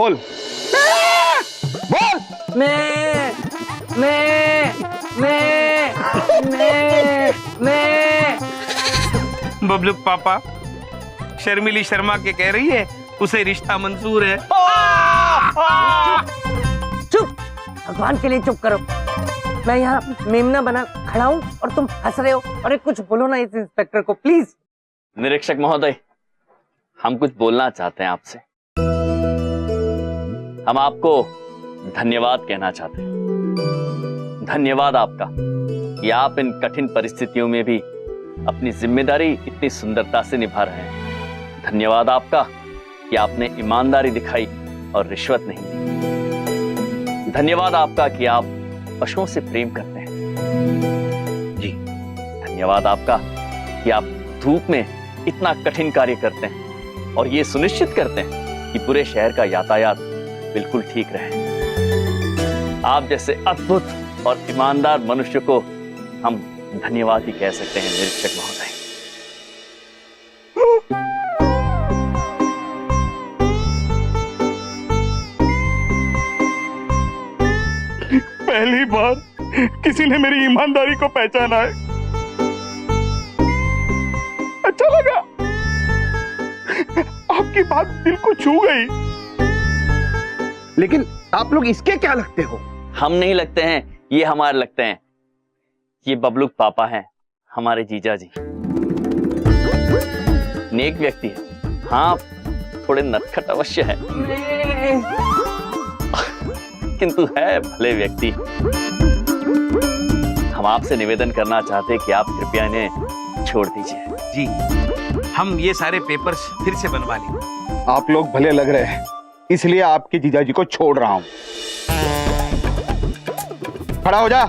बोल बोल। मैं बबलू पापा, शर्मिली शर्मा के कह रही है उसे रिश्ता मंजूर है। चुप, भगवान के लिए चुप करो। मैं यहाँ मेमना बना खड़ा हूँ और तुम हंस रहे हो। अरे कुछ बोलो ना इस इंस्पेक्टर को प्लीज। निरीक्षक महोदय, हम कुछ बोलना चाहते हैं आपसे। हम आपको धन्यवाद कहना चाहते हैं। धन्यवाद आपका कि आप इन कठिन परिस्थितियों में भी अपनी जिम्मेदारी इतनी सुंदरता से निभा रहे हैं। धन्यवाद आपका कि आपने ईमानदारी दिखाई और रिश्वत नहीं ली। धन्यवाद आपका कि आप पशुओं से प्रेम करते हैं। जी, धन्यवाद आपका कि आप धूप में इतना कठिन कार्य करते हैं और ये सुनिश्चित करते हैं कि पूरे शहर का यातायात बिल्कुल ठीक रहे। आप जैसे अद्भुत और ईमानदार मनुष्य को हम धन्यवाद ही कह सकते हैं निरीक्षक महोदय। पहली बार किसी ने मेरी ईमानदारी को पहचाना है। अच्छा लगा, आपकी बात दिल को छू गई। लेकिन आप लोग इसके क्या लगते हो? हम नहीं लगते हैं, ये हमारे लगते हैं। ये बबलू पापा हैं, हमारे जीजा जी। नेक व्यक्ति है, हाँ थोड़े नटखट अवश्य है, किंतु है भले व्यक्ति। हम आपसे निवेदन करना चाहते हैं कि आप कृपया इन्हें छोड़ दीजिए। जी, हम ये सारे पेपर्स फिर से बनवा लेंगे। आप लोग भले लग रहे हैं, इसलिए आपके जीजाजी को छोड़ रहा हूं। खड़ा हो जा।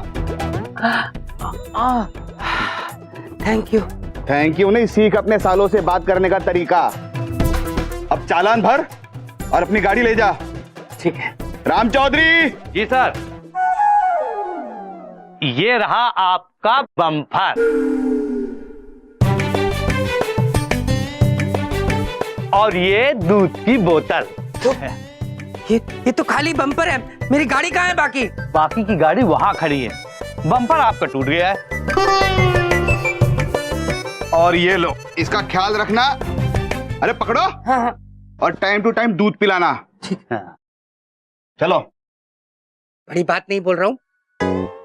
Thank you. थैंक यू नहीं, सीख अपने सालों से बात करने का तरीका। अब चालान भर और अपनी गाड़ी ले जा। ठीक है। राम चौधरी। जी सर। ये रहा आपका बम्पर और ये दूध की बोतल। ये तो खाली बम्पर है, मेरी गाड़ी कहाँ है बाकी? बाकी की गाड़ी वहां खड़ी है, बम्पर आपका टूट गया है। और ये लो, इसका ख्याल रखना। अरे पकड़ो। हाँ। और टाइम टू टाइम दूध पिलाना। ठीक है। चलो। बड़ी बात नहीं बोल रहा हूँ,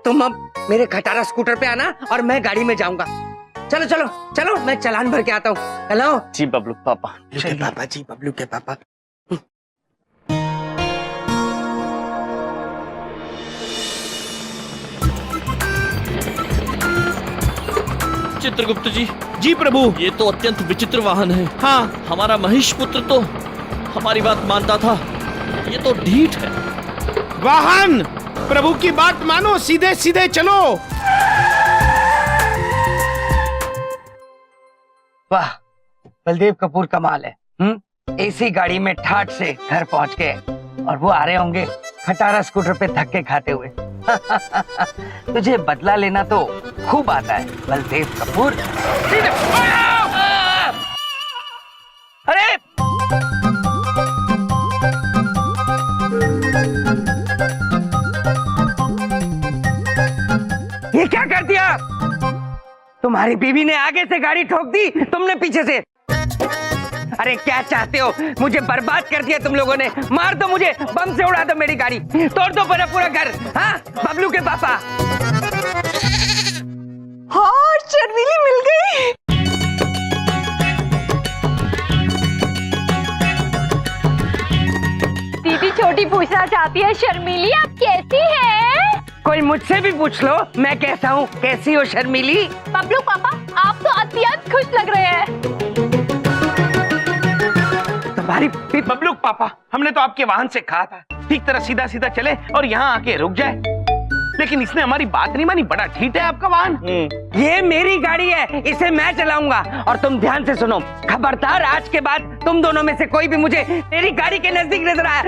तुम अब मेरे खटारा स्कूटर पे आना और मैं गाड़ी में जाऊंगा। चलो चलो चलो, मैं चालान भर के आता हूँ। हेलो जी बबलू पापा। बबलू के पापा जी, बबलू के पापा। चित्रगुप्त जी। जी प्रभु। ये तो अत्यंत विचित्र वाहन है। हाँ, हमारा महेश पुत्र तो हमारी बात मानता था, ये तो ढीठ है। वाहन, प्रभु की बात मानो, सीधे सीधे चलो। वाह, बलदेव कपूर कमाल है। एसी गाड़ी में ठाठ से घर पहुंच गए और वो आ रहे होंगे खटारा स्कूटर पे धक्के खाते हुए। तुझे बदला लेना तो खूब आता है बलदेव कपूर। अरे ये क्या कर दिया? तुम्हारी बीवी ने आगे से गाड़ी ठोक दी, तुमने पीछे से। अरे क्या चाहते हो? मुझे बर्बाद कर दिया तुम लोगों ने। मार दो मुझे, बम से उड़ा दो मेरी गाड़ी, तोड़ दो मेरा पूरा घर। हाँ बबलू के पापा। हाँ, शर्मिली मिल गई। दीदी छोटी पूछना चाहती है, शर्मिली आप कैसी हैं? कोई मुझसे भी पूछ लो मैं कैसा हूँ। कैसी हो शर्मिली? बबलू पापा आप तो अत्यंत खुश लग रहे हैं। तुम्हारी बबलू पापा, हमने तो आपके वाहन से कहा था ठीक तरह सीधा सीधा चले और यहाँ आके रुक जाए, लेकिन इसने हमारी बात नहीं मानी। बड़ा ढीठ है आपका वाहन। ये मेरी गाड़ी है, इसे मैं चलाऊंगा। और तुम ध्यान से सुनो, खबरदार आज के बाद तुम दोनों में से कोई भी मुझे मेरी गाड़ी के नजदीक नजर आया।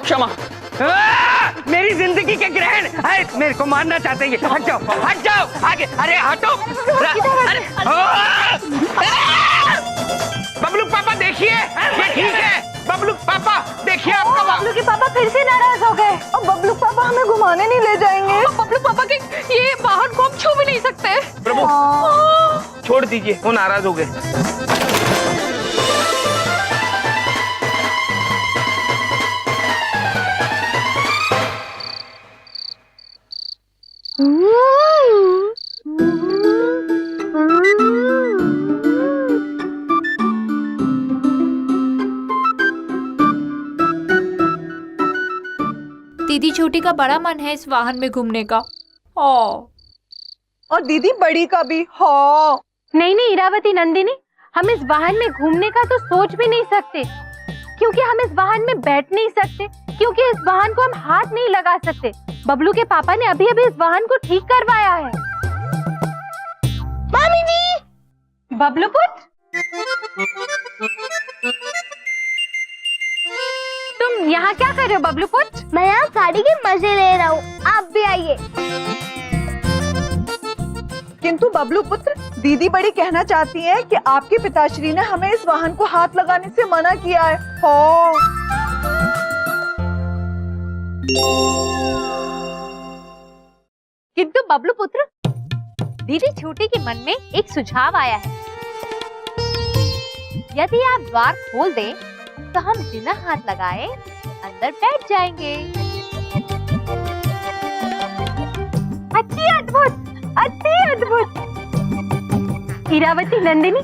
क्षमा। मेरी जिंदगी के ग्रहण मेरे को मारना चाहते हैं। हट जाओ आगे। अरे हटो। अरे घुमाने नहीं ले जाएंगे? बबलू पापा के ये वाहन को हम छू भी नहीं सकते। प्रभु छोड़ दीजिए, वो नाराज हो गए। दीदी छोटी का बड़ा मन है इस वाहन में घूमने का। और दीदी बड़ी का भी। हाँ नहीं नहीं इरावती नंदिनी, हम इस वाहन में घूमने का तो सोच भी नहीं सकते, क्योंकि हम इस वाहन में बैठ नहीं सकते, क्योंकि इस वाहन को हम हाथ नहीं लगा सकते। बबलू के पापा ने अभी अभी इस वाहन को ठीक करवाया है। मामी जी! बबलू पुत्र, तुम यहाँ क्या कर रहे हो बबलू पुत्र? मैं यहाँ गाड़ी के मजे ले रहा हूँ, आप भी आइए। किंतु बबलू पुत्र, दीदी बड़ी कहना चाहती है कि आपके पिताश्री ने हमें इस वाहन को हाथ लगाने से मना किया है। हाँ। किंतु बबलू पुत्र, दीदी छोटी के मन में एक सुझाव आया है। यदि आप द्वार खोल दें तो हम बिना हाथ लगाए अंदर बैठ जाएंगे। अति अद्भुत, अति अद्भुत। इरावती नंदिनी,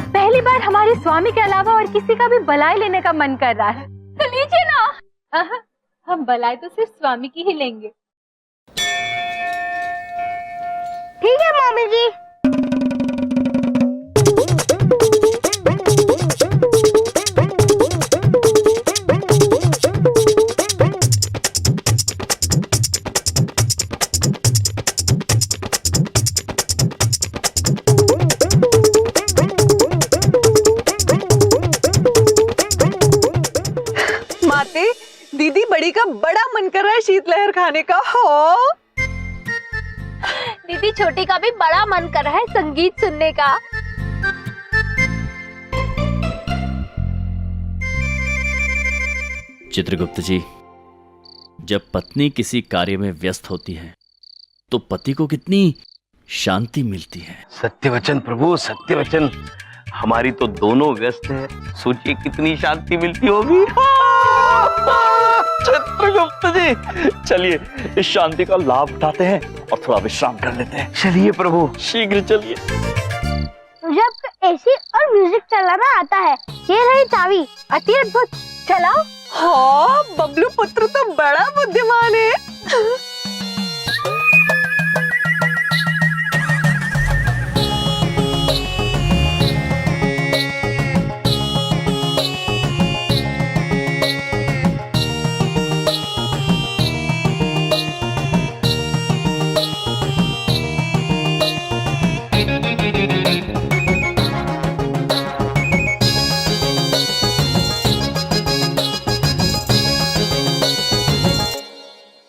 पहली बार हमारे स्वामी के अलावा और किसी का भी बलाई लेने का मन कर रहा है। तो लीजिए ना। हम बलाई तो सिर्फ स्वामी की ही लेंगे। ठीक है मामी जी। माते, दीदी बड़ी का बड़ा मन कर रहा है शीतलहर खाने का। हाँ। दीदी छोटी का भी बड़ा मन कर रहा है संगीत सुनने का। चित्रगुप्त जी, जब पत्नी किसी कार्य में व्यस्त होती है तो पति को कितनी शांति मिलती है। सत्य वचन प्रभु, सत्य वचन। हमारी तो दोनों व्यस्त है, सोचिए कितनी शांति मिलती होगी। चित्रगुप्त जी, चलिए इस शांति का लाभ उठाते हैं और थोड़ा विश्राम कर लेते हैं। चलिए प्रभु, शीघ्र चलिए। मुझे आपका एसी और म्यूजिक चलाना आता है। ये रही चाबी। अति अद्भुत, चलाओ। हाँ, बबलू पुत्र तो बड़ा बुद्धिमान है।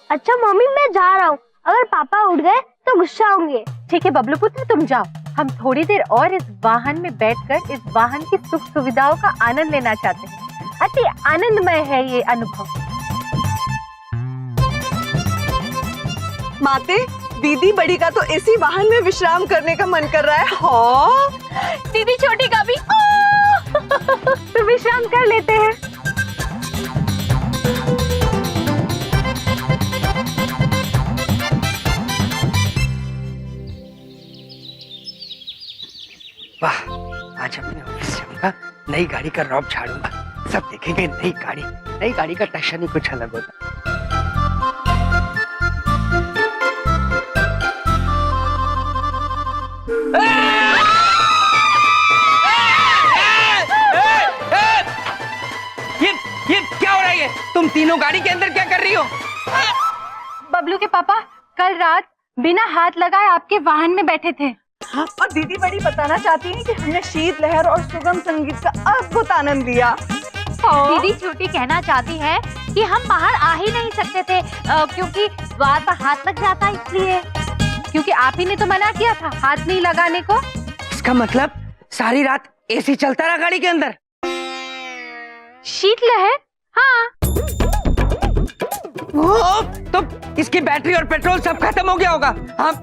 अच्छा मम्मी, मैं जा रहा हूँ। अगर पापा उठ गए तो गुस्सा होंगे। ठीक है बबलू पुत्र, तुम जाओ। हम थोड़ी देर और इस वाहन में बैठकर इस वाहन की सुख सुविधाओं का आनंद लेना चाहते हैं। अति आनंदमय है ये अनुभव। माते, दीदी बड़ी का तो इसी वाहन में विश्राम करने का मन कर रहा है। हाँ। दीदी छोटी का भी। तो विश्राम कर लेते हैं। वाह, आज अपने ऑफिस जाऊंगा, नई गाड़ी का रौब झाड़ूंगा, सब देखेंगे नई गाड़ी का टशन ही कुछ अलग होता। ये क्या हो रहा है? तुम तीनों गाड़ी के अंदर क्या कर रही हो? बबलू के पापा कल रात बिना हाथ लगाए आपके वाहन में बैठे थे। हाँ, और दीदी बड़ी बताना चाहती है कि हमने शीतलहर और सुगम संगीत का अद्भुत आनंद लिया। दीदी छोटी कहना चाहती है कि हम बाहर आ ही नहीं सकते थे, क्योंकि द्वार पर हाथ लग जाता, इसलिए। क्योंकि आप ही ने तो मना किया था हाथ नहीं लगाने को। इसका मतलब सारी रात एसी चलता रहा गाड़ी के अंदर? शीतलहर? हाँ। तो इसकी बैटरी और पेट्रोल सब खत्म हो गया होगा। हाँ,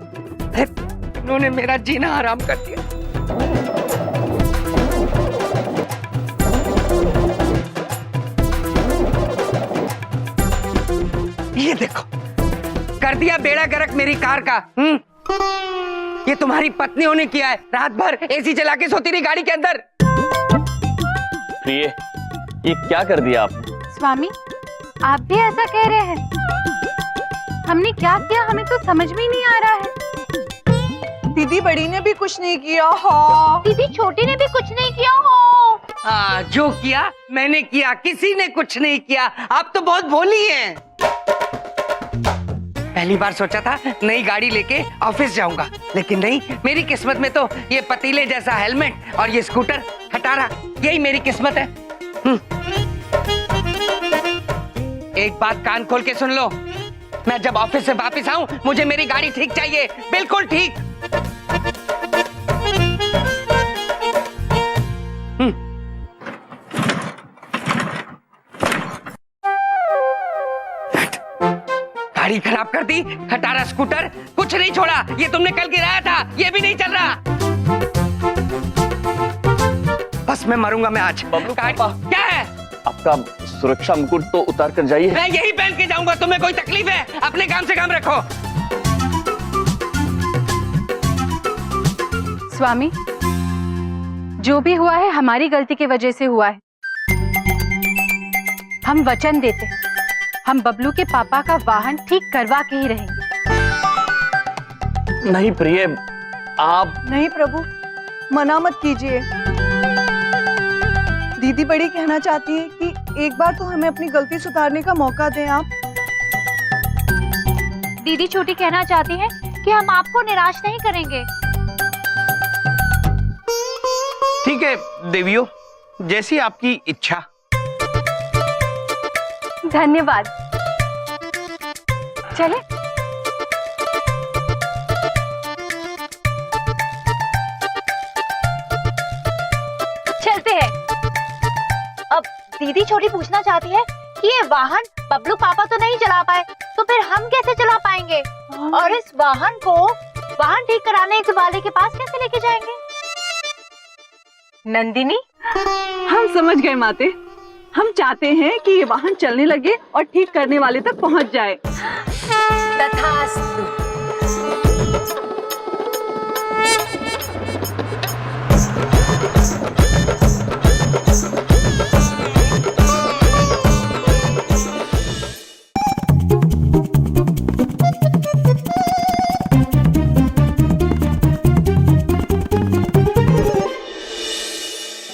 इन्होंने मेरा जीना हराम कर दिया। ये देखो, कर दिया बेड़ा गर्क मेरी कार का। ये तुम्हारी पत्नियों ने किया है। रात भर एसी चला के सोती रही गाड़ी के अंदर। प्रिय, ये क्या कर दिया आपने? स्वामी, आप भी ऐसा कह रहे हैं? हमने क्या किया हमें तो समझ में नहीं आ रहा है। दीदी बड़ी ने भी कुछ नहीं किया। हाँ, दीदी छोटी ने भी कुछ नहीं किया हो। जो किया मैंने किया, किसी ने कुछ नहीं किया। आप तो बहुत भोली हैं। पहली बार सोचा था नई गाड़ी लेके ऑफिस जाऊंगा, लेकिन नहीं, मेरी किस्मत में तो ये पतीले जैसा हेलमेट और ये स्कूटर खटारा, यही मेरी किस्मत है। एक बात कान खोल के सुन लो, मैं जब ऑफिस से वापस आऊं मुझे मेरी गाड़ी ठीक चाहिए, बिल्कुल ठीक। गाड़ी खराब कर दी, खटारा स्कूटर कुछ नहीं छोड़ा। ये तुमने कल गिराया था, ये भी नहीं चल रहा। बस मैं मरूंगा मैं आज। बबलू पापा, क्या है? आपका सुरक्षा मुकुट तो उतार कर जाइए। मैं यही पहन के जाऊंगा। तुम्हें कोई तकलीफ है? अपने काम से काम रखो। स्वामी, जो भी हुआ है हमारी गलती की वजह से हुआ है। हम वचन देते हैं, हम बबलू के पापा का वाहन ठीक करवा के ही रहेंगे। नहीं प्रिय, आप नहीं प्रभु, मना मत कीजिए। दीदी बड़ी कहना चाहती है कि एक बार तो हमें अपनी गलती सुधारने का मौका दें आप। दीदी छोटी कहना चाहती है कि हम आपको निराश नहीं करेंगे। ठीक है देवियों, जैसी आपकी इच्छा। धन्यवाद। चले। चलते हैं। अब दीदी छोटी पूछना चाहती है कि ये वाहन बबलू पापा तो नहीं चला पाए, तो फिर हम कैसे चला पाएंगे? और इस वाहन को वाहन ठीक कराने वाले के पास कैसे लेके जाएंगे? नंदिनी, हम समझ गए माते। हम चाहते हैं कि ये वाहन चलने लगे और ठीक करने वाले तक पहुंच जाए। तथास्तु।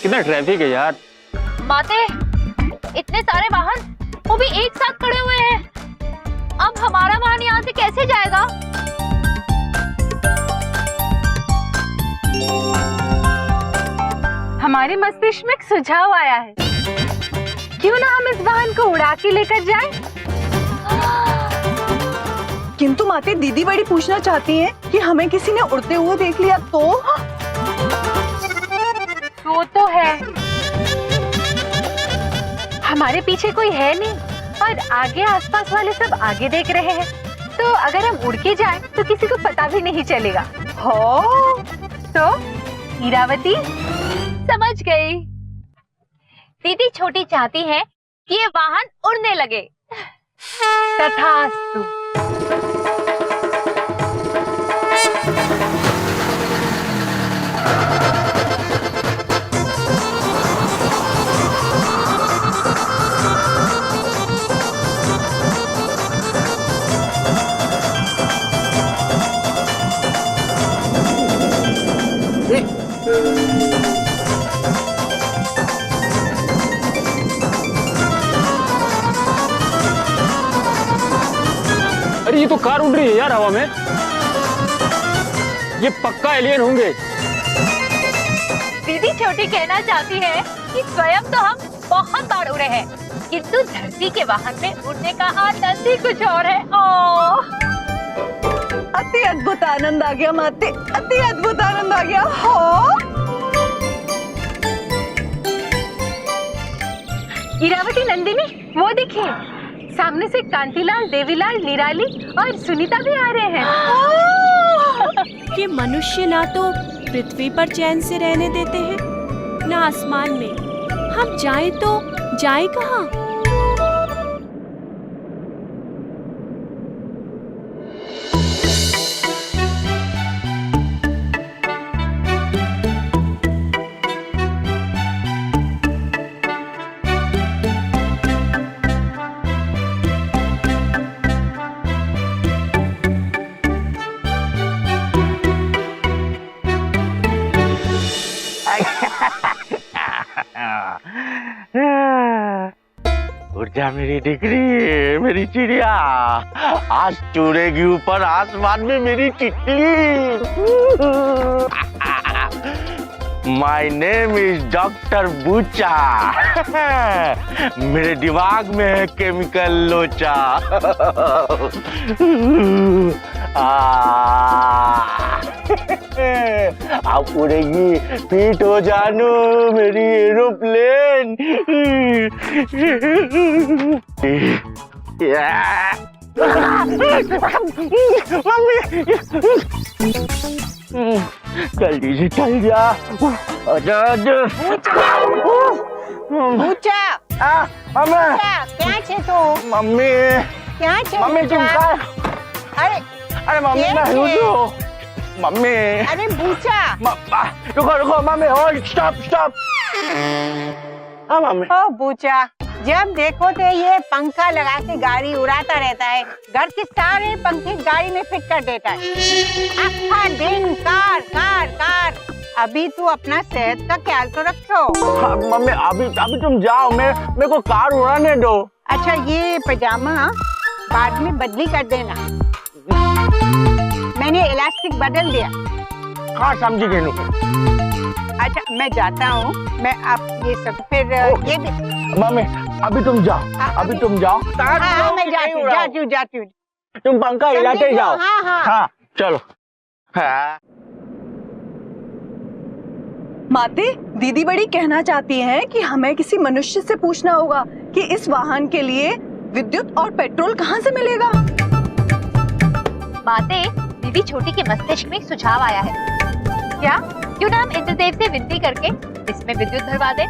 कितना ट्रैफिक है यार। माते, इतने सारे वाहन, वो भी एक साथ खड़े हुए हैं। अब हमारा वाहन यहाँ से कैसे जाएगा? हमारे मस्तिष्क में एक सुझाव आया है। क्यों ना हम इस वाहन को उड़ा के लेकर जाएं? किंतु माते, दीदी बड़ी पूछना चाहती हैं कि हमें किसी ने उड़ते हुए देख लिया तो? तो है, हमारे पीछे कोई है नहीं और आगे आसपास वाले सब आगे देख रहे हैं, तो अगर हम उड़ के जाएं तो किसी को पता भी नहीं चलेगा। हो तो हीरावती समझ गई। दीदी छोटी चाहती है कि ये वाहन उड़ने लगे। तथास्तु। अरे ये तो कार उड़ रही है यार हवा में। ये पक्का एलियन होंगे। दीदी छोटी कहना चाहती है कि स्वयं तो हम बहुत बार उड़े हैं, किंतु धरती के वाहन में उड़ने का आनंद ही कुछ और है। अति अद्भुत आनंद आ गया माते, अति अद्भुत आनंद आ गया। हो हीरावती, नंदिनी, वो देखिए सामने से कांतिलाल, देवीलाल, निराली और सुनीता भी आ रहे हैं। ये मनुष्य ना तो पृथ्वी पर चैन से रहने देते हैं, ना आसमान में। हम जाए तो जाए कहाँ? उड़ जा मेरी डिगरी, मेरी चिड़िया, आज उड़ेगी ऊपर आसमान में मेरी तितली। My name is doctor Bucha. मेरे दिमाग में है केमिकल लोचा। आप उड़ेगी, पीट हो जानू मेरी एरोप्लेन। जल्दी से चल जा। ऊंचा क्या छे तो मम्मी, क्या छे मम्मी तुम का? अरे अरे मम्मी मैं हूँ तो मम्मी। अरे बूचा रुको रुको मम्मी, और स्टॉप स्टॉप। हाँ मम्मी। ओ बूचा, जब देखो तो ये पंखा लगा के गाड़ी उड़ाता रहता है। घर के सारे पंखे गाड़ी में फिट कर देता है। आखा दिन कार कार कार। अभी तू अपना सेहत का ख्याल तो रखो। हाँ, मम्मी अभी अभी तुम जाओ, मेरे को कार उड़ाने दो। अच्छा ये पजामा बाद में बदली कर देना, मैंने इलास्टिक बदल दिया। हाँ समझी गई। अच्छा मैं जाता हूँ, मैं आप ये सब फिर ये मम्मी अभी तुम जाओ, अभी तुम जाओ। हाँ मैं जाती हूँ। तुम पंखा हिलाते जाओ। हाँ चलो। हाँ माते, दीदी बड़ी कहना चाहती हैं कि हमें किसी मनुष्य से पूछना होगा कि इस वाहन के लिए विद्युत और पेट्रोल कहाँ से मिलेगा। माते, दीदी छोटी के मस्तिष्क में एक सुझाव आया है। क्या क्यों ना हम इंद्रदेव से विनती करके इसमें विद्युत भरवा दें?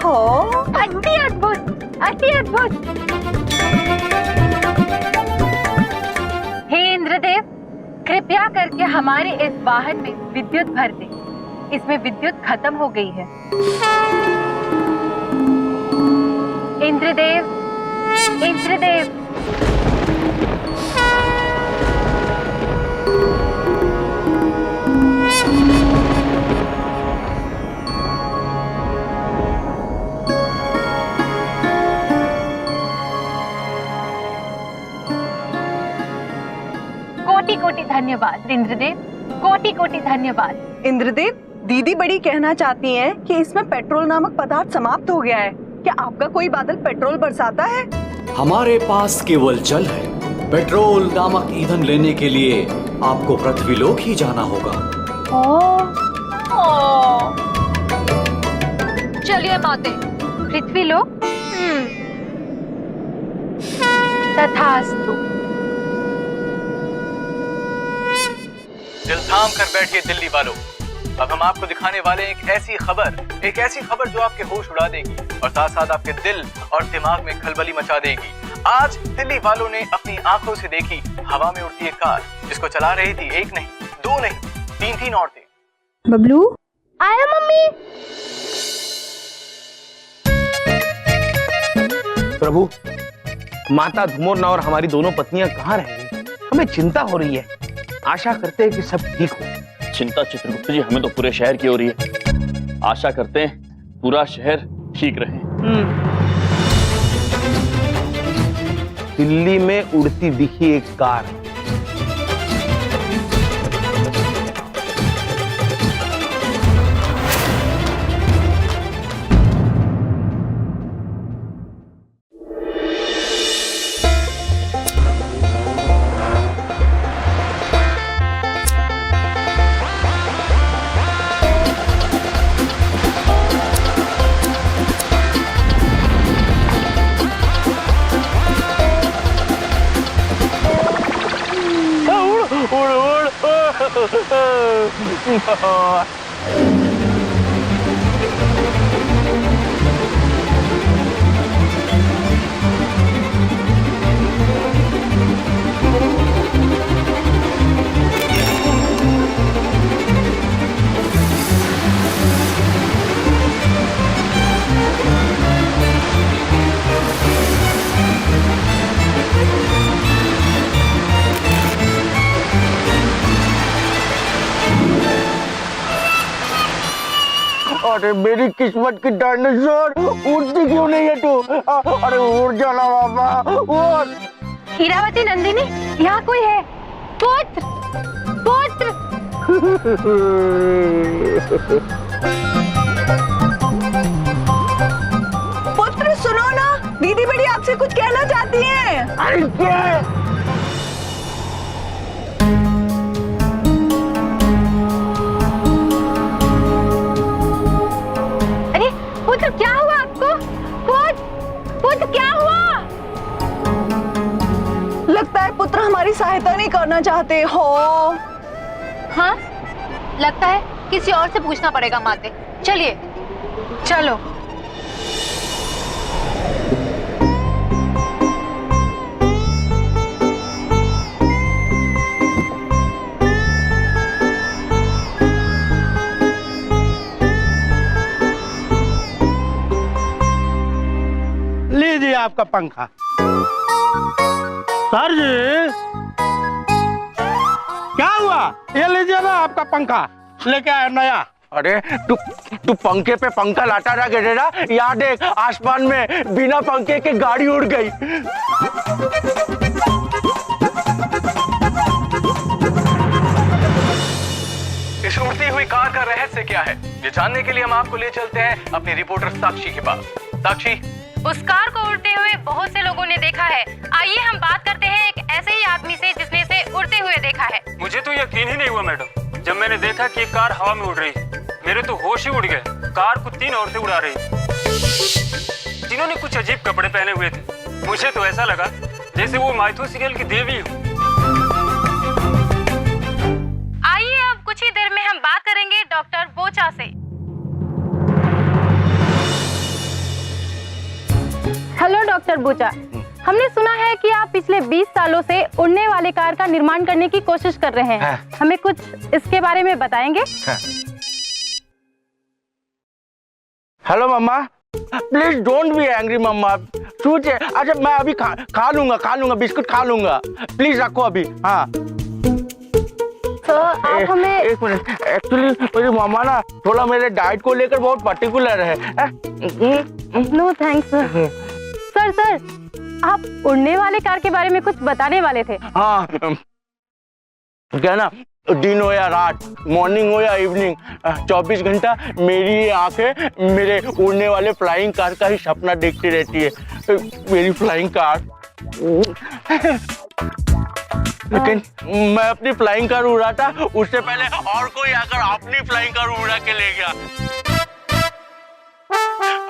हो अति अद्भुत, अति अद्भुत। हे इंद्रदेव, कृपया करके हमारे इस वाहन में विद्युत भर दें। इसमें विद्युत खत्म हो गई है। इंद्रदेव, इंद्रदेव। कोटि कोटि धन्यवाद इंद्रदेव, कोटि कोटि धन्यवाद। इंद्रदेव, दीदी बड़ी कहना चाहती हैं कि इसमें पेट्रोल नामक पदार्थ समाप्त हो गया है। क्या आपका कोई बादल पेट्रोल बरसाता है? हमारे पास केवल जल है। पेट्रोल नामक ईंधन लेने के लिए आपको पृथ्वीलोक ही जाना होगा। चलिए माते, पृथ्वीलोक। तथास्तु। दिल थाम कर बैठिए दिल्ली वालों। अब हम आपको दिखाने वाले हैं एक ऐसी खबर जो आपके होश उड़ा देगी और साथ साथ आपके दिल और दिमाग में खलबली मचा देगी। आज दिल्ली वालों ने अपनी आंखों से देखी हवा में उड़ती एक कार, जिसको चला रही थी एक नहीं, दो नहीं, तीन औरतें। बबलू आया मम्मी। प्रभु, माता धुमोरना और हमारी दोनों पत्नियां कहाँ रह गई? हमें चिंता हो रही है। आशा करते हैं कि सब ठीक हो। चिंता चित्रगुप्त जी हमें तो पूरे शहर की हो रही है। आशा करते हैं पूरा शहर ठीक रहे। दिल्ली में उड़ती दिखी एक कार। अरे मेरी किस्मत की डायनासोर, उड़ती क्यों नहीं है तू? अरे उड़ जाना बाबा, उड़। हीरावती, नंदिनी, यहाँ कोई है। पुत्र, पुत्र। पुत्र सुनो ना, दीदी बड़ी आपसे कुछ कहना चाहती हैं। अरे क्या? पुत्र क्या हुआ आपको? पुत्र क्या हुआ? लगता है पुत्र हमारी सहायता नहीं करना चाहते हो। हाँ, लगता है किसी और से पूछना पड़ेगा माते। चलिए। चलो। लीजिए आपका पंखा। सर जी, क्या हुआ? ये लीजिए ना आपका पंखा, लेके आया नया। अरे तू पंखे पे पंखा लाता रहा गधेड़ा, यहाँ देख आसमान में बिना पंखे के गाड़ी उड़ गई। इस उड़ती हुई कार का रहस्य क्या है, ये जानने के लिए हम आपको ले चलते हैं अपनी रिपोर्टर साक्षी के पास। साक्षी, उस कार को उड़ते हुए बहुत से लोगों ने देखा है। आइए हम बात करते हैं एक ऐसे ही आदमी से जिसने इसे उड़ते हुए देखा है। मुझे तो यकीन ही नहीं हुआ मैडम, जब मैंने देखा कि कार हवा में उड़ रही है। मेरे तो होश ही उड़ गए। कार को 3 औरतें उड़ा रही, जिन्होंने कुछ अजीब कपड़े पहने हुए थे। मुझे तो ऐसा लगा जैसे वो माइथो सीरियल की देवी हो। आइए अब कुछ ही देर में हम बात करेंगे डॉक्टर बोचा से। हेलो डॉक्टर बोचा, हमने सुना है कि आप पिछले 20 सालों से उड़ने वाले कार का निर्माण करने की कोशिश कर रहे हैं। हमें कुछ इसके बारे में बताएंगे? हेलो मम्मा, प्लीज डोंट बी एंग्री मम्मा। सोचे, अच्छा मैं अभी खा लूंगा, बिस्कुट खा लूंगा। प्लीज रखो अभी। हाँ तो आप हमें एक मिनट, एक्चुअली मेरी मम्मा ना थोड़ा मेरे डाइट को लेकर बहुत पर्टिकुलर है। नो थैंक्स सर, आप उड़ने वाले कार के बारे में कुछ बताने वाले थे। हाँ, क्या ना, दिन हो या रात, मॉर्निंग हो या इवनिंग, 24 घंटा मेरी ये आंखें मेरे उड़ने वाले फ्लाइंग कार का ही सपना देखती रहती है। मेरी फ्लाइंग कार। लेकिन मैं अपनी फ्लाइंग कार उड़ा था, उससे पहले और कोई आकर अपनी फ्लाइंग कार उड़ा के ले गया।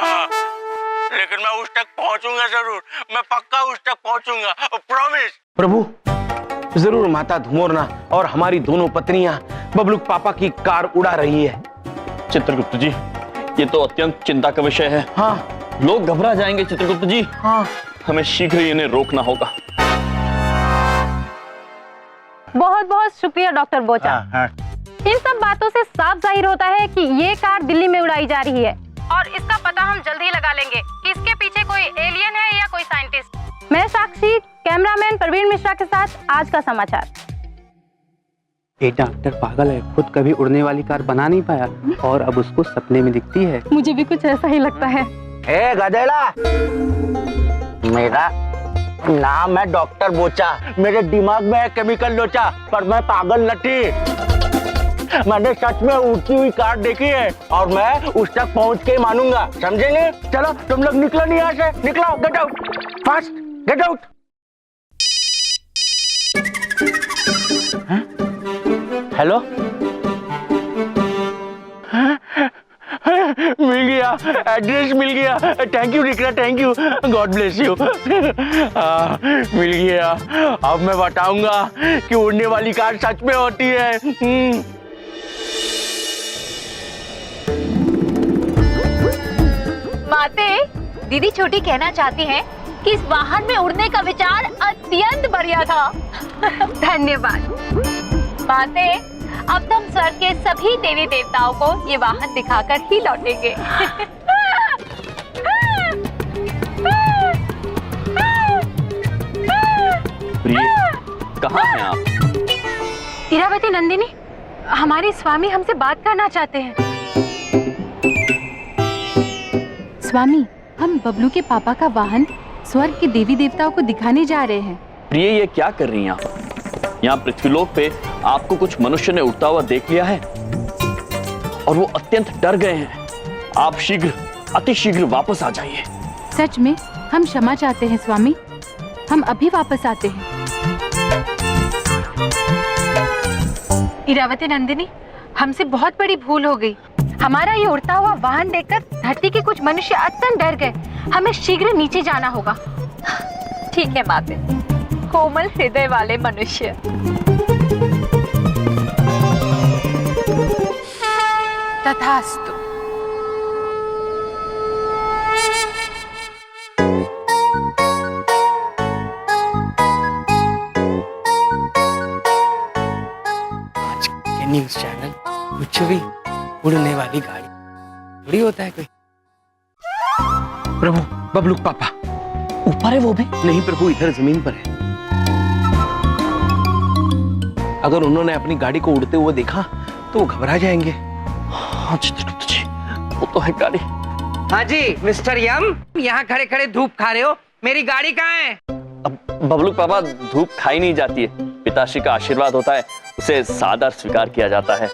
हाँ, लेकिन मैं उस तक पहुंचूंगा जरूर, मैं पक्का उस तक पहुंचूंगा, प्रॉमिस। प्रभु, जरूर माता धुमोरना और हमारी दोनों पत्नियां बबलूक पापा की कार उड़ा रही है। चित्रगुप्त जी, ये तो अत्यंत चिंता का विषय है। हाँ, लोग घबरा जाएंगे चित्रगुप्त जी। हाँ, हमें शीघ्र ही इन्हें रोकना होगा। बहुत बहुत शुक्रिया डॉक्टर बोचा। हाँ। इन सब बातों से साफ जाहिर होता है कि ये कार दिल्ली में उड़ाई जा रही है और इसका पता हम जल्द ही लगा लेंगे कि इसके पीछे कोई एलियन है या कोई साइंटिस्ट। मैं साक्षी, कैमरामैन प्रवीण मिश्रा के साथ आज का समाचार। ये डॉक्टर पागल है, खुद कभी उड़ने वाली कार बना नहीं पाया और अब उसको सपने में दिखती है। मुझे भी कुछ ऐसा ही लगता है। ए गधेड़ा, मेरा नाम है डॉक्टर बोचा। मेरे दिमाग में है केमिकल लोचा, पर मैं पागल नहीं। मैंने सच में उड़ती हुई कार देखी है और मैं उस तक पहुंच के मानूंगा, समझेंगे? चलो तुम लोग निकलो, नहीं यहाँ से निकलो, get out, fast get out. Hello, मिल गया, एड्रेस मिल गया। थैंक यू निकला, thank you, God bless you. मिल गया। अब मैं बताऊंगा कि उड़ने वाली कार सच में होती है। माते, दीदी छोटी कहना चाहती हैं कि इस वाहन में उड़ने का विचार अत्यंत बढ़िया था। धन्यवाद। माते, अब तो हम स्वर्ग के सभी देवी देवताओं को ये वाहन दिखाकर ही लौटेंगे। प्रिय, कहाँ हैं आप? इरावती नंदिनी, हमारे स्वामी हमसे बात करना चाहते हैं। स्वामी, हम बबलू के पापा का वाहन स्वर्ग के देवी देवताओं को दिखाने जा रहे हैं। प्रिय, ये क्या कर रही हैं आप? यहाँ पृथ्वीलोक पे आपको कुछ मनुष्य ने उड़ता हुआ देख लिया है और वो अत्यंत डर गए हैं। आप शीघ्र, अति शीघ्र वापस आ जाइए। सच में हम क्षमा चाहते हैं स्वामी, हम अभी वापस आते हैं। इरावती नंदिनी, हमसे बहुत बड़ी भूल हो गई। हमारा ये उड़ता हुआ वाहन देखकर धरती के कुछ मनुष्य अत्यंत डर गए। हमें शीघ्र नीचे जाना होगा। ठीक है माते, कोमल हृदय वाले मनुष्य। तथास्तु। न्यूज़ चैनल कुछ भी उड़ने वाली गाड़ी थोड़ी होता है कोई। प्रभु, बबलू पापा ऊपर है वो भी? नहीं प्रभु, इधर जमीन पर है। अगर उन्होंने अपनी गाड़ी को उड़ते हुए देखा तो वो घबरा जाएंगे। हाँ चित्रगुप्त जी, वो तो है गाड़ी। हाँ जी मिस्टर यम, यहाँ खड़े खड़े धूप खा रहे हो, मेरी गाड़ी कहाँ है? अब बबलू पापा, धूप खाई नहीं जाती है, पिताश्री का आशीर्वाद होता है, उसे सादर स्वीकार किया जाता है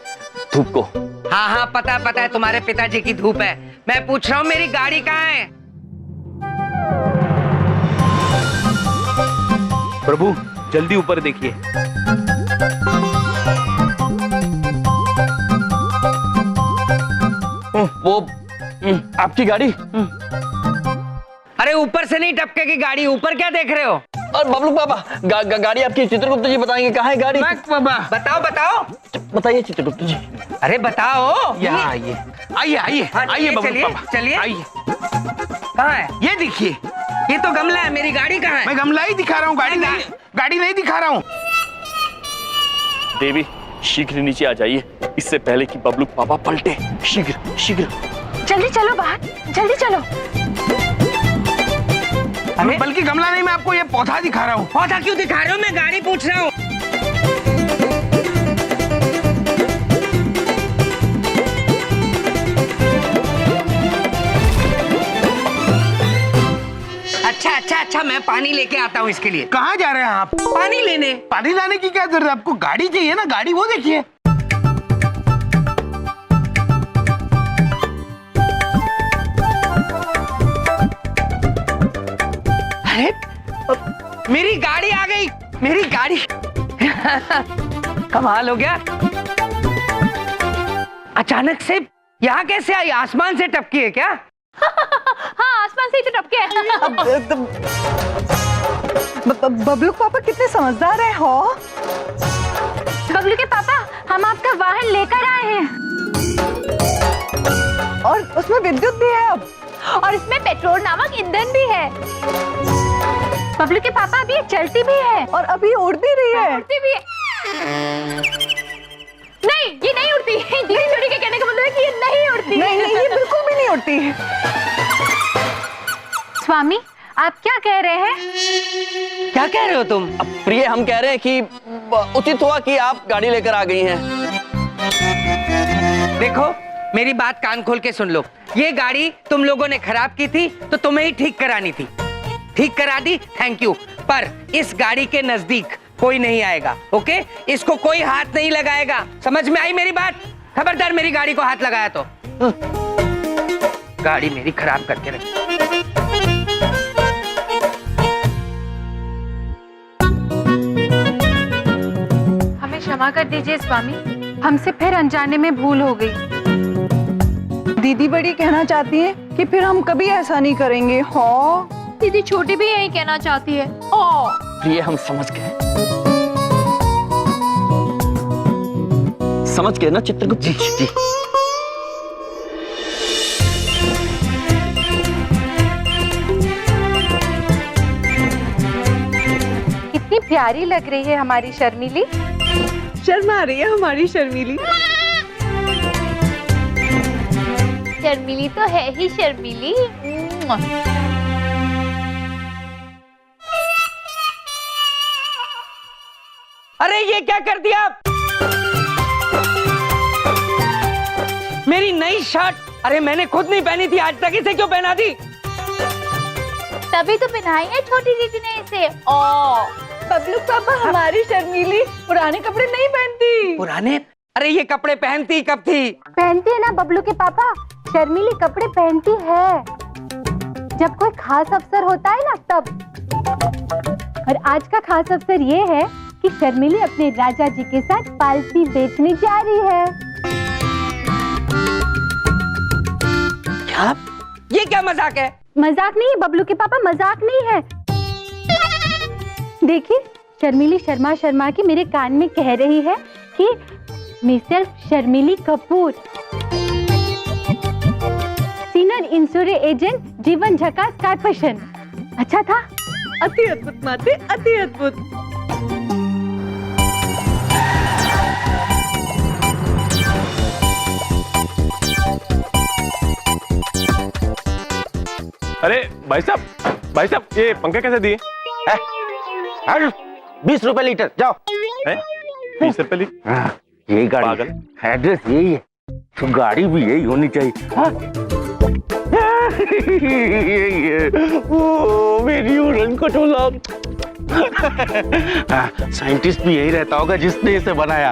धूप को। हाँ हाँ पता है तुम्हारे पिताजी की धूप है। मैं पूछ रहा हूँ मेरी गाड़ी कहाँ है? प्रभु जल्दी ऊपर देखिए। वो आपकी गाड़ी। अरे ऊपर से नहीं टपकेगी गाड़ी, ऊपर क्या देख रहे हो? और बबलू पापा, गाड़ी आपकी। चित्रगुप्त जी बताएंगे कहाँ है गाड़ी। बताओ बताइए चित्रगुप्त जी। अरे बताओ। यहाँ आइए आइए बबलू पापा, चलिए। आइए। कहाँ है? ये देखिए, ये तो गमला है, मेरी गाड़ी कहाँ है? मैं गमला ही दिखा रहा हूँ, गाड़ी नहीं दिखा रहा हूँ। देवी शीघ्र नीचे आ जाइए, इससे पहले कि बबलू पापा पलटे। शीघ्र शीघ्र। जल्दी चलो बाहर, जल्दी चलो। बल्कि गमला नहीं, मैं आपको ये पौधा दिखा रहा हूँ। पौधा क्यों दिखा रहे हो? मैं गाड़ी पूछ रहा हूँ। अच्छा, मैं पानी लेके आता हूँ इसके लिए। कहाँ जा रहे हैं आप? पानी लेने। पानी लाने की क्या जरूरत है आपको? गाड़ी चाहिए ना, गाड़ी वो देखिए। अरे मेरी गाड़ी आ गई, मेरी गाड़ी। कमाल हो गया। अचानक से यहाँ कैसे आई? आसमान से टपकी है क्या? हाँ, आसमान से ही तो टपके। बबलू पापा कितने समझदार हैं हो। बबलू के पापा, हम आपका वाहन लेकर आए हैं और उसमें विद्युत भी है अब, और इसमें पेट्रोल नामक ईंधन भी है। बबलू के पापा, अभी ये चलती भी है और अभी उड़ भी रही है। उड़ती भी है। नहीं, ये नहीं उड़ती। दीदी छोटी के कहने का मतलब है कि ये नहीं उड़ती। नहीं, ये बिल्कुल भी नहीं उड़ती। स्वामी, आप क्या कह रहे हैं? क्या कह रहे हो तुम? अब प्रिय, हम कह रहे हैं कि उचित हुआ कि आप गाड़ी लेकर आ गई हैं। देखो, मेरी बात कान खोल के सुन लो। ये गाड़ी तुम लोगों ने खराब की थी तो तुम्हें ही ठीक करानी थी। ठीक करा दी, थैंक यू। पर इस गाड़ी के नजदीक कोई नहीं आएगा, ओके? इसको कोई हाथ नहीं लगाएगा। समझ में आई मेरी बात? खबरदार मेरी गाड़ी को हाथ लगाया तो गाड़ी मेरी खराब करके रखी। हमें क्षमा कर दीजिए स्वामी, हमसे फिर अनजाने में भूल हो गई। दीदी बड़ी कहना चाहती है कि फिर हम कभी ऐसा नहीं करेंगे। हो दीदी छोटी भी यही कहना चाहती है। ओ प्रिय, हम समझ गए ना चित्रगुप्त जी। प्यारी लग रही है हमारी शर्मीली। शर्मा रही है हमारी शर्मीली। शर्मीली तो है ही शर्मीली। अरे ये क्या कर दिया आप? मेरी नई शर्ट, अरे मैंने खुद नहीं पहनी थी आज तक, इसे क्यों पहना दी? तभी तो पहनाई है छोटी दीदी ने इसे। ओ बबलू पापा हमारी शर्मीली पुराने कपड़े नहीं पहनती। पुराने? अरे ये कपड़े पहनती कब थी? पहनती है ना बबलू के पापा, शर्मीली कपड़े पहनती है जब कोई खास अवसर होता है ना तब। और आज का खास अवसर ये है कि शर्मीली अपने राजा जी के साथ पालसी बेचने जा रही है। क्या? ये क्या मजाक है? मजाक नहीं है बबलू के पापा, मजाक नहीं है। देखिए शर्मीली शर्मा शर्मा की मेरे कान में कह रही है कि Mrs Sharmili Kapoor, senior insurance agent, Jeevan Jhakaas corporation. अच्छा था? अति अद्भुत माते, अति अद्भुत। अरे भाई साहब ये पंखे कैसे दिए? 20 रुपए लीटर, जाओ। 20 रुपए लीटर? हाँ, यही गाड़ी पागल। एड्रेस यही है, तो गाड़ी भी यही होनी चाहिए। हाँ? यही है। ओ मेरी उड़न खटोला। साइंटिस्ट भी यही रहता होगा जिसने इसे बनाया।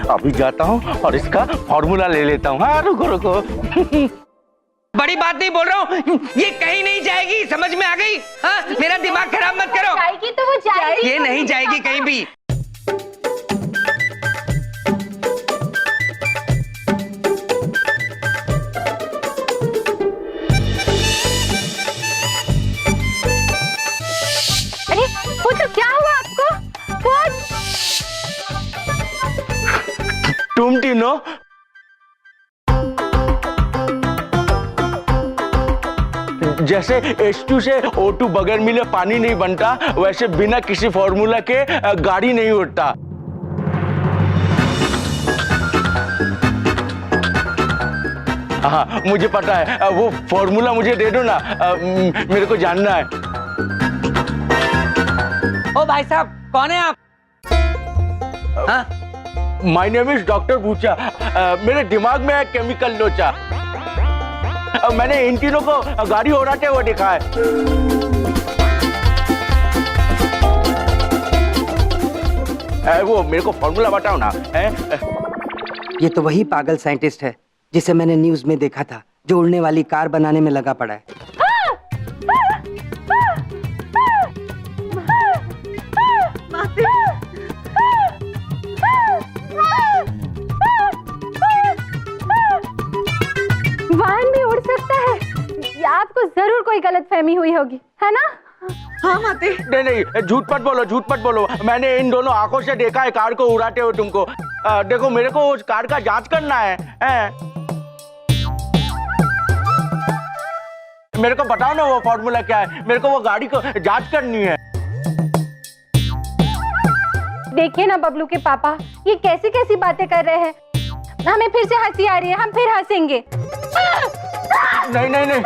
अभी जाता हूँ और इसका फॉर्मूला ले लेता हूँ। हाँ रुको रुको। बड़ी बात नहीं बोल रहा हूँ, ये कहीं नहीं जाएगी, समझ में आ गई? हाँ, मेरा दिमाग खराब मत करो। जाएगी तो वो जाएगी। ये नहीं जाएगी कहीं भी। अरे पुत्र क्या हुआ आपको? तुम तीनों जैसे H2 से O2 बगैर मिले पानी नहीं बनता, वैसे बिना किसी फॉर्मूला के गाड़ी नहीं उड़ता। हाँ मुझे पता है, वो फॉर्मूला मुझे दे दो ना, मेरे को जानना है। ओ भाई साहब कौन है आप? हाँ? My name is doctor Bucha. मेरे दिमाग में है केमिकल लोचा। मैंने इन तीनों को गाड़ी उड़ाते हुए देखा है। वो मेरे को फॉर्मूला बताओ ना। ये तो वही पागल साइंटिस्ट है जिसे मैंने न्यूज में देखा था, जो उड़ने वाली कार बनाने में लगा पड़ा है। वाहन भी उड़ सकता है? या आपको जरूर कोई गलतफहमी हुई होगी, है ना? हाँ माते। नहीं झूठ मत बोलो, झूठ मत बोलो। मैंने इन दोनों आंखों से देखा है कार को उड़ाते हुए तुमको। देखो मेरे को उस कार का जांच करना है। मेरे को बताओ ना वो फॉर्मूला क्या है, मेरे को वो गाड़ी को जांच करनी है। देखिए ना बबलू के पापा, ये कैसी कैसी बातें कर रहे हैं। हमें फिर से हंसी आ रही है, हम फिर हंसेंगे। नहीं नहीं नहीं,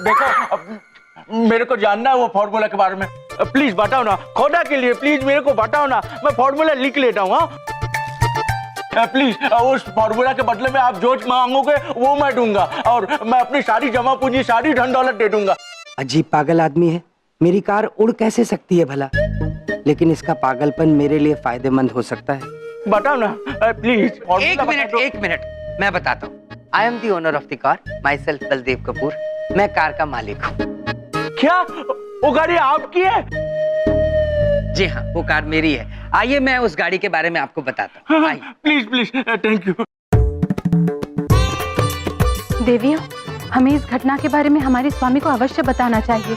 देखो मेरे को जानना है वो फॉर्मूला के बारे में। प्लीज बताओ ना, खुदा के लिए प्लीज मेरे को बताओ ना, मैं फॉर्मूला लिख लेता हूँ। प्लीज उस फॉर्मूला के बदले में आप जो मांगोगे वो मैं दूंगा, और मैं अपनी सारी जमा पूंजी, सारी धन दौलत दे दूंगा। अजीब पागल आदमी है। मेरी कार उड़ कैसे सकती है भला? लेकिन इसका पागलपन मेरे लिए फायदेमंद हो सकता है। बताओ ना प्लीज। एक मिनट मैं बताता हूँ। I am the owner of the car, my self Baldev Kapoor. मैं कार का मालिक हूँ। क्या वो गाड़ी आपकी है? जी हाँ, वो कार मेरी है। आइए मैं उस गाड़ी के बारे में आपको बताता हूँ। Please please, thank you. देवियों, हमें इस घटना के बारे में हमारे स्वामी को अवश्य बताना चाहिए।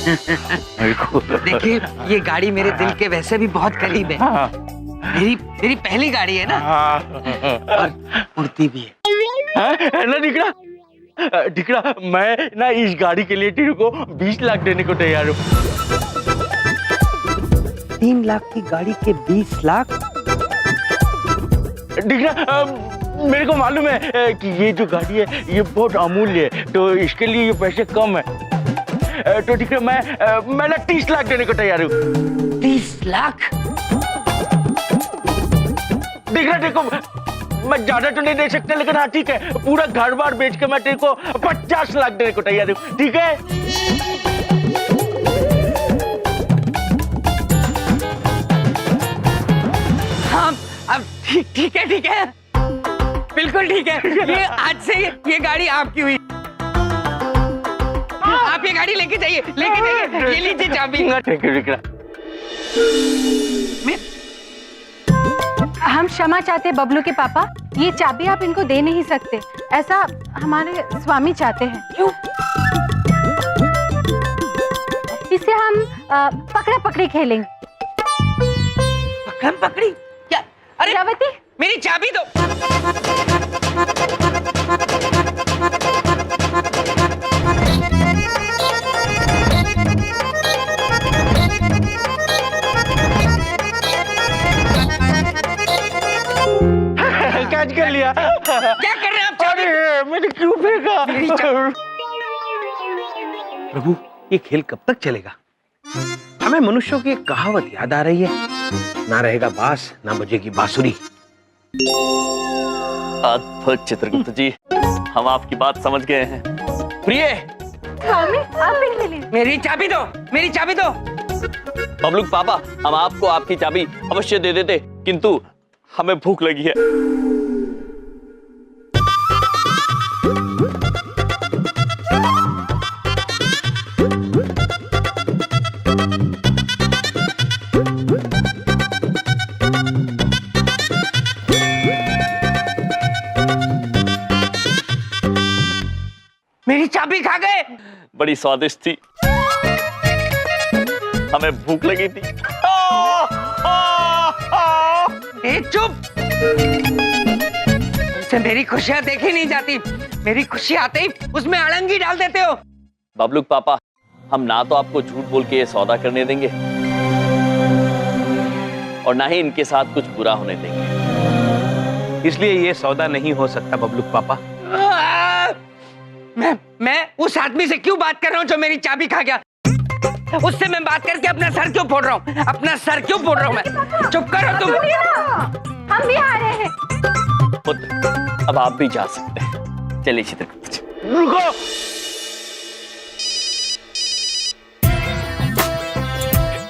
देखिए ये गाड़ी मेरे दिल के वैसे भी बहुत करीब है। मेरी पहली गाड़ी है ना, और उड़ती भी है ना दिखड़ा? दिखड़ा, मैं ना इस गाड़ी के लिए तेरे को 20 लाख देने को तैयार हूँ। 3 लाख की गाड़ी के 20 लाख। डिकरा, मेरे को मालूम है कि ये जो गाड़ी है ये बहुत अमूल्य है, तो इसके लिए ये पैसे कम है। तो ठीक है, मैं ना 30 लाख देने को तैयार हूँ। 30 लाख? डिकरा देखो, मैं ज्यादा तो नहीं दे सकता, लेकिन हाँ ठीक है, पूरा घर बार बेच के मैं तेरे को 50 लाख देने को तैयार हूँ, ठीक है? हाँ, अब ठीक है, बिल्कुल ठीक है। ये आज से ये गाड़ी आपकी हुई। आप ये गाड़ी लेके जाइए, ये लीजिए चाबी। हम क्षमा चाहते हैं बबलू के पापा, ये चाबी आप इनको दे नहीं सकते, ऐसा हमारे स्वामी चाहते हैं। क्यों? इसे हम पकड़ा पकड़ी खेलेंगे। पकड़म पकड़ी? क्या? अरे प्रजापति, मेरी चाबी दो। कैच कर लिया। क्या कर रहे हैं आप? अरे मैंने क्यों फेंका? प्रभु, ये खेल कब तक चलेगा? हमें मनुष्यों की एक कहावत याद आ रही है, ना रहेगा बांस ना बजेगी बांसुरी। अद्भुत चित्रगुप्त जी, हम आपकी बात समझ गए हैं। प्रिय, स्वामी आप भी खेलिए। मेरी चाबी दो, मेरी चाबी दो। बबलू पापा, हम आपको आपकी चाबी अवश्य दे देते, किंतु हमें भूख लगी है। मेरी चाबी खा गए। बड़ी स्वादिष्ट थी, हमें भूख लगी थी। चुप, तुमसे मेरी खुशियां देखी नहीं जाती। मेरी खुशी आते ही उसमें अड़ंगी डाल देते हो। बबलू पापा, हम ना तो आपको झूठ बोल के ये सौदा करने देंगे और ना ही इनके साथ कुछ बुरा होने देंगे। इसलिए ये सौदा नहीं हो सकता बबलू पापा। मैं उस आदमी से क्यों बात कर रहा हूँ जो मेरी चाबी खा गया? उससे मैं बात करके अपना सर क्यों फोड़ रहा हूँ? अपना सर क्यों फोड़ रहा हूँ मैं? चुप करो तुम। हम भी आ रहे हैं। पुत्र, अब आप भी जा सकते हैं। चलिए चित्रगुप्त जी। रुको,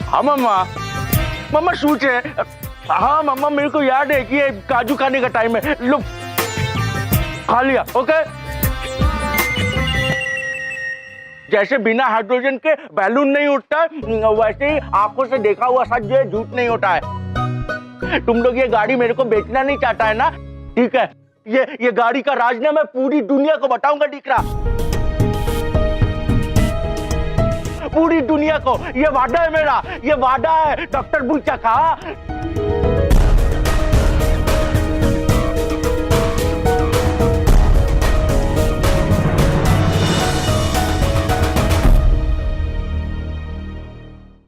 हाँ मम्मा सूच है। हाँ मम्मा, मेरे को याद है कि ये काजू खाने का टाइम है। लो, खा लिया। ओके, जैसे बिना हाइड्रोजन के बैलून नहीं उठता, वैसे ही आंखों से देखा हुआ सच जो है झूठ नहीं होता है। तुम लोग ये गाड़ी मेरे को बेचना नहीं चाहता है ना? ठीक है, ये गाड़ी का राज ना मैं पूरी दुनिया को बताऊंगा। दिकरा, पूरी दुनिया को। ये वादा है मेरा, ये वादा है डॉक्टर बोचा का।